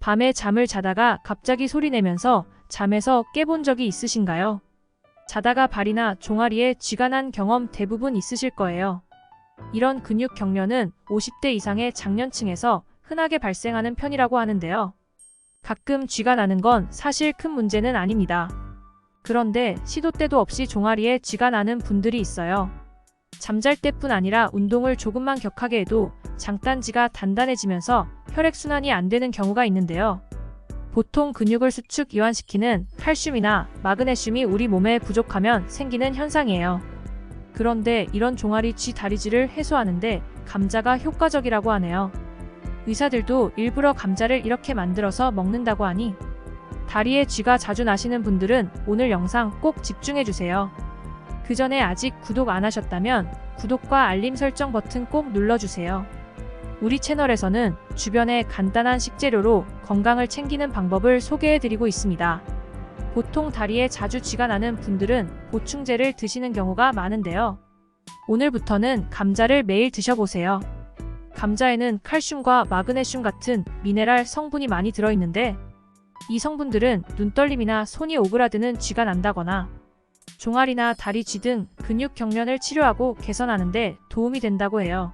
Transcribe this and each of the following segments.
밤에 잠을 자다가 갑자기 소리내면서 잠에서 깨본 적이 있으신가요? 자다가 발이나 종아리에 쥐가 난 경험 대부분 있으실 거예요. 이런 근육 경련은 50대 이상의 장년층에서 흔하게 발생하는 편이라고 하는데요. 가끔 쥐가 나는 건 사실 큰 문제는 아닙니다. 그런데 시도 때도 없이 종아리에 쥐가 나는 분들이 있어요. 잠잘 때뿐 아니라 운동을 조금만 격하게 해도 장단지가 단단해지면서 혈액순환이 안 되는 경우가 있는데요. 보통 근육을 수축 이완시키는 칼슘이나 마그네슘이 우리 몸에 부족하면 생기는 현상이에요. 그런데 이런 종아리 쥐 다리쥐를 해소하는데 감자가 효과적이라고 하네요. 의사들도 일부러 감자를 이렇게 만들어서 먹는다고 하니 다리에 쥐가 자주 나시는 분들은 오늘 영상 꼭 집중해주세요. 그 전에 아직 구독 안 하셨다면 구독과 알림 설정 버튼 꼭 눌러주세요. 우리 채널에서는 주변의 간단한 식재료로 건강을 챙기는 방법을 소개해드리고 있습니다. 보통 다리에 자주 쥐가 나는 분들은 보충제를 드시는 경우가 많은데요. 오늘부터는 감자를 매일 드셔보세요. 감자에는 칼슘과 마그네슘 같은 미네랄 성분이 많이 들어있는데 이 성분들은 눈떨림이나 손이 오그라드는 쥐가 난다거나 종아리나 다리 쥐 등 근육 경련을 치료하고 개선하는 데 도움이 된다고 해요.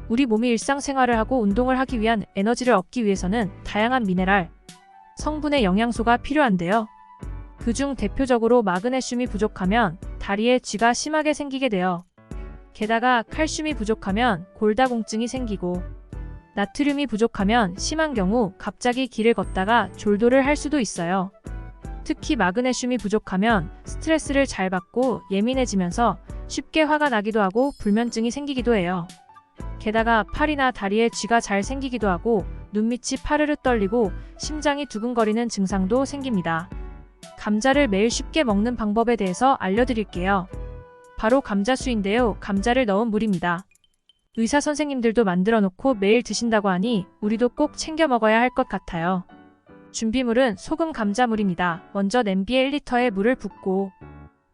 우리 몸이 일상생활을 하고 운동을 하기 위한 에너지를 얻기 위해서는 다양한 미네랄, 성분의 영양소가 필요한데요. 그중 대표적으로 마그네슘이 부족하면 다리에 쥐가 심하게 생기게 돼요. 게다가 칼슘이 부족하면 골다공증이 생기고 나트륨이 부족하면 심한 경우 갑자기 길을 걷다가 졸도를 할 수도 있어요. 특히 마그네슘이 부족하면 스트레스를 잘 받고 예민해지면서 쉽게 화가 나기도 하고 불면증이 생기기도 해요. 게다가 팔이나 다리에 쥐가 잘 생기기도 하고 눈밑이 파르르 떨리고 심장이 두근거리는 증상도 생깁니다. 감자를 매일 쉽게 먹는 방법에 대해서 알려드릴게요. 바로 감자수인데요. 감자를 넣은 물입니다. 의사 선생님들도 만들어 놓고 매일 드신다고 하니 우리도 꼭 챙겨 먹어야 할 것 같아요. 준비물은 소금 감자물입니다. 먼저 냄비에 1리터의 물을 붓고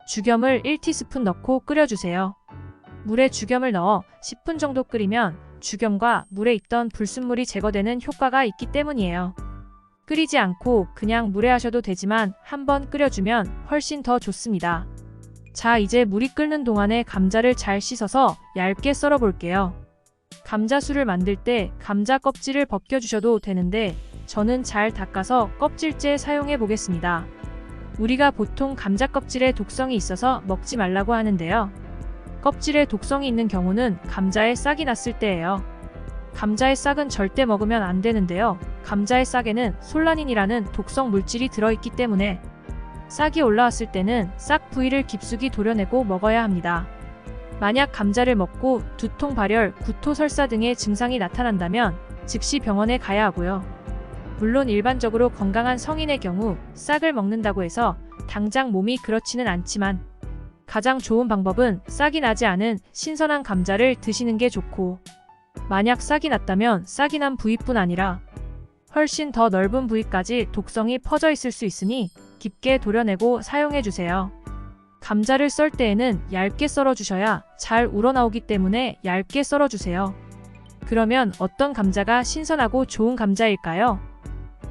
죽염을 1티스푼 넣고 끓여주세요. 물에 죽염을 넣어 10분 정도 끓이면 죽염과 물에 있던 불순물이 제거되는 효과가 있기 때문이에요. 끓이지 않고 그냥 물에 하셔도 되지만 한번 끓여주면 훨씬 더 좋습니다. 자, 이제 물이 끓는 동안에 감자를 잘 씻어서 얇게 썰어 볼게요. 감자술을 만들 때 감자 껍질을 벗겨주셔도 되는데 저는 잘 닦아서 껍질째 사용해 보겠습니다. 우리가 보통 감자 껍질에 독성이 있어서 먹지 말라고 하는데요. 껍질에 독성이 있는 경우는 감자에 싹이 났을 때예요. 감자의 싹은 절대 먹으면 안 되는데요. 감자의 싹에는 솔라닌이라는 독성 물질이 들어있기 때문에 싹이 올라왔을 때는 싹 부위를 깊숙이 도려내고 먹어야 합니다. 만약 감자를 먹고 두통, 발열, 구토, 설사 등의 증상이 나타난다면 즉시 병원에 가야 하고요. 물론 일반적으로 건강한 성인의 경우 싹을 먹는다고 해서 당장 몸이 그렇지는 않지만 가장 좋은 방법은 싹이 나지 않은 신선한 감자를 드시는 게 좋고 만약 싹이 났다면 싹이 난 부위뿐 아니라 훨씬 더 넓은 부위까지 독성이 퍼져 있을 수 있으니 깊게 도려내고 사용해주세요. 감자를 썰 때에는 얇게 썰어주셔야 잘 우러나오기 때문에 얇게 썰어주세요. 그러면 어떤 감자가 신선하고 좋은 감자일까요?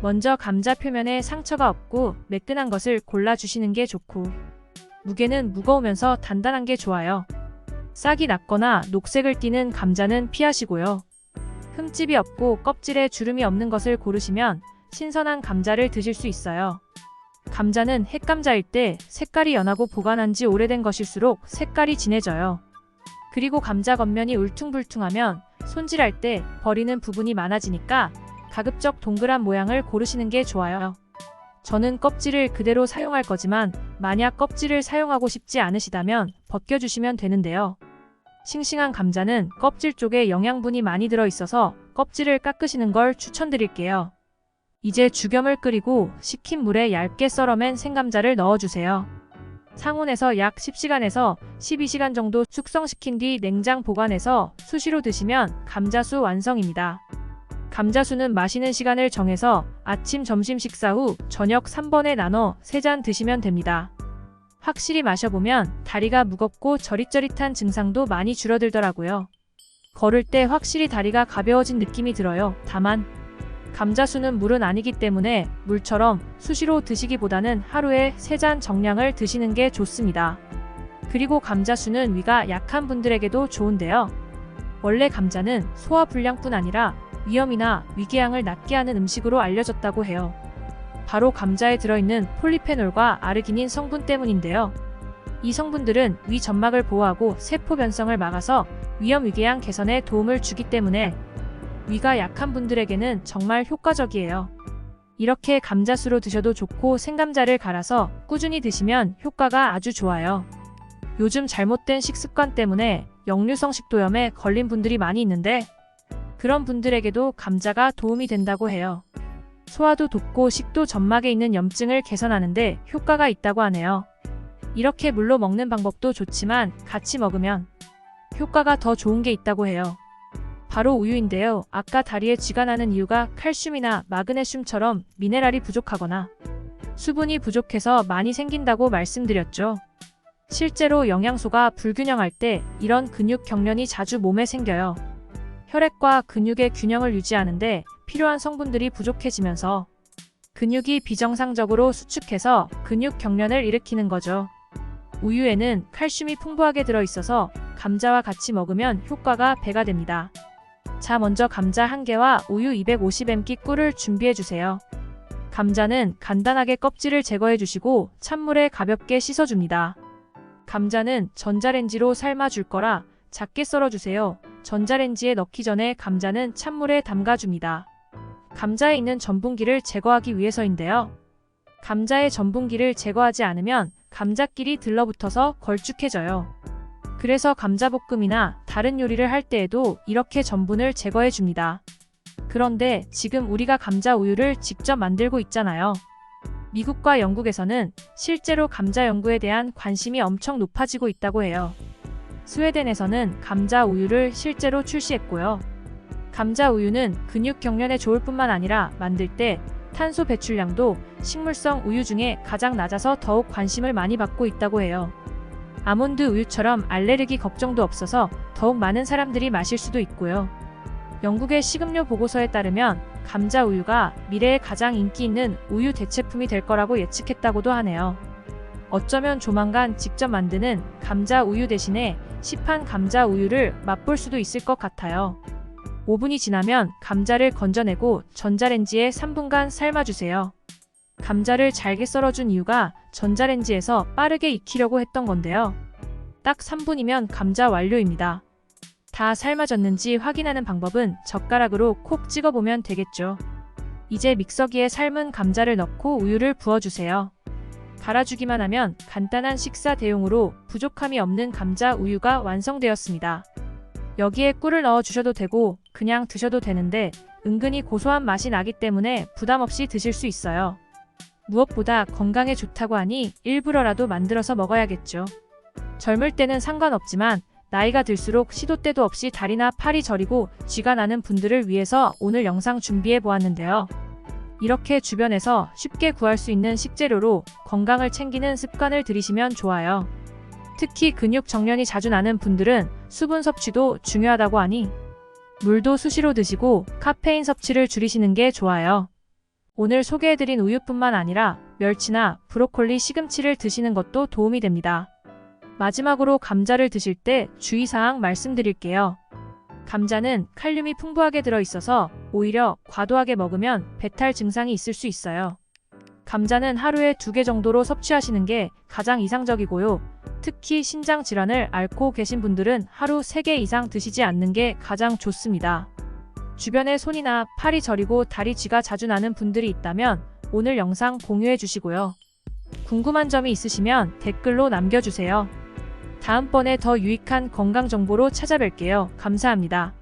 먼저 감자 표면에 상처가 없고 매끈한 것을 골라주시는 게 좋고 무게는 무거우면서 단단한 게 좋아요. 싹이 났거나 녹색을 띠는 감자는 피하시고요. 흠집이 없고 껍질에 주름이 없는 것을 고르시면 신선한 감자를 드실 수 있어요. 감자는 햇감자일 때 색깔이 연하고 보관한 지 오래된 것일수록 색깔이 진해져요. 그리고 감자 겉면이 울퉁불퉁하면 손질할 때 버리는 부분이 많아지니까 가급적 동그란 모양을 고르시는 게 좋아요. 저는 껍질을 그대로 사용할 거지만 만약 껍질을 사용하고 싶지 않으시다면 벗겨주시면 되는데요. 싱싱한 감자는 껍질 쪽에 영양분이 많이 들어있어서 껍질을 깎으시는 걸 추천드릴게요. 이제 죽염을 끓이고 식힌 물에 얇게 썰어맨 생감자를 넣어주세요. 상온에서 약 10시간에서 12시간 정도 숙성시킨 뒤 냉장 보관해서 수시로 드시면 감자수 완성입니다. 감자수는 마시는 시간을 정해서 아침, 점심 식사 후 저녁 3번에 나눠 3잔 드시면 됩니다. 확실히 마셔보면 다리가 무겁고 저릿저릿한 증상도 많이 줄어들더라고요. 걸을 때 확실히 다리가 가벼워진 느낌이 들어요. 다만 감자수는 물은 아니기 때문에 물처럼 수시로 드시기보다는 하루에 3잔 정량을 드시는 게 좋습니다. 그리고 감자수는 위가 약한 분들에게도 좋은데요. 원래 감자는 소화불량뿐 아니라 위염이나 위궤양을 낫게 하는 음식으로 알려졌다고 해요. 바로 감자에 들어있는 폴리페놀과 아르기닌 성분 때문인데요. 이 성분들은 위 점막을 보호하고 세포 변성을 막아서 위염 위궤양 개선에 도움을 주기 때문에 위가 약한 분들에게는 정말 효과적이에요. 이렇게 감자수로 드셔도 좋고 생감자를 갈아서 꾸준히 드시면 효과가 아주 좋아요. 요즘 잘못된 식습관 때문에 역류성 식도염에 걸린 분들이 많이 있는데 그런 분들에게도 감자가 도움이 된다고 해요. 소화도 돕고 식도 점막에 있는 염증을 개선하는데 효과가 있다고 하네요. 이렇게 물로 먹는 방법도 좋지만 같이 먹으면 효과가 더 좋은 게 있다고 해요. 바로 우유인데요. 아까 다리에 쥐가 나는 이유가 칼슘이나 마그네슘처럼 미네랄이 부족하거나 수분이 부족해서 많이 생긴다고 말씀드렸죠. 실제로 영양소가 불균형할 때 이런 근육 경련이 자주 몸에 생겨요. 혈액과 근육의 균형을 유지하는데 필요한 성분들이 부족해지면서 근육이 비정상적으로 수축해서 근육 경련을 일으키는 거죠. 우유에는 칼슘이 풍부하게 들어있어서 감자와 같이 먹으면 효과가 배가 됩니다. 자, 먼저 감자 1개와 우유 250ml 꿀을 준비해주세요. 감자는 간단하게 껍질을 제거해주시고 찬물에 가볍게 씻어줍니다. 감자는 전자레인지로 삶아줄 거라 작게 썰어주세요. 전자레인지에 넣기 전에 감자는 찬물에 담가줍니다. 감자에 있는 전분기를 제거하기 위해서인데요. 감자의 전분기를 제거하지 않으면 감자끼리 들러붙어서 걸쭉해져요. 그래서 감자볶음이나 다른 요리를 할 때에도 이렇게 전분을 제거해줍니다. 그런데 지금 우리가 감자 우유를 직접 만들고 있잖아요. 미국과 영국에서는 실제로 감자 연구에 대한 관심이 엄청 높아지고 있다고 해요. 스웨덴에서는 감자 우유를 실제로 출시했고요. 감자 우유는 근육 경련에 좋을 뿐만 아니라 만들 때 탄소 배출량도 식물성 우유 중에 가장 낮아서 더욱 관심을 많이 받고 있다고 해요. 아몬드 우유처럼 알레르기 걱정도 없어서 더욱 많은 사람들이 마실 수도 있고요. 영국의 식음료 보고서에 따르면 감자 우유가 미래에 가장 인기 있는 우유 대체품이 될 거라고 예측했다고도 하네요. 어쩌면 조만간 직접 만드는 감자 우유 대신에 시판 감자 우유를 맛볼 수도 있을 것 같아요. 5분이 지나면 감자를 건져내고 전자레인지에 3분간 삶아주세요. 감자를 잘게 썰어준 이유가 전자레인지에서 빠르게 익히려고 했던 건데요. 딱 3분이면 감자 완료입니다. 다 삶아졌는지 확인하는 방법은 젓가락으로 콕 찍어보면 되겠죠. 이제 믹서기에 삶은 감자를 넣고 우유를 부어주세요. 갈아주기만 하면 간단한 식사 대용으로 부족함이 없는 감자 우유가 완성되었습니다. 여기에 꿀을 넣어주셔도 되고 그냥 드셔도 되는데 은근히 고소한 맛이 나기 때문에 부담 없이 드실 수 있어요. 무엇보다 건강에 좋다고 하니 일부러라도 만들어서 먹어야겠죠. 젊을 때는 상관없지만 나이가 들수록 시도 때도 없이 다리나 팔이 저리고 쥐가 나는 분들을 위해서 오늘 영상 준비해 보았는데요. 이렇게 주변에서 쉽게 구할 수 있는 식재료로 건강을 챙기는 습관을 들이시면 좋아요. 특히 근육 정련이 자주 나는 분들은 수분 섭취도 중요하다고 하니 물도 수시로 드시고 카페인 섭취를 줄이시는 게 좋아요. 오늘 소개해드린 우유뿐만 아니라 멸치나 브로콜리, 시금치를 드시는 것도 도움이 됩니다. 마지막으로 감자를 드실 때 주의사항 말씀드릴게요. 감자는 칼륨이 풍부하게 들어있어서 오히려 과도하게 먹으면 배탈 증상이 있을 수 있어요. 감자는 하루에 2개 정도로 섭취하시는 게 가장 이상적이고요. 특히 신장 질환을 앓고 계신 분들은 하루 3개 이상 드시지 않는 게 가장 좋습니다. 주변에 손이나 팔이 저리고 다리 쥐가 자주 나는 분들이 있다면 오늘 영상 공유해 주시고요. 궁금한 점이 있으시면 댓글로 남겨주세요. 다음번에 더 유익한 건강 정보로 찾아뵐게요. 감사합니다.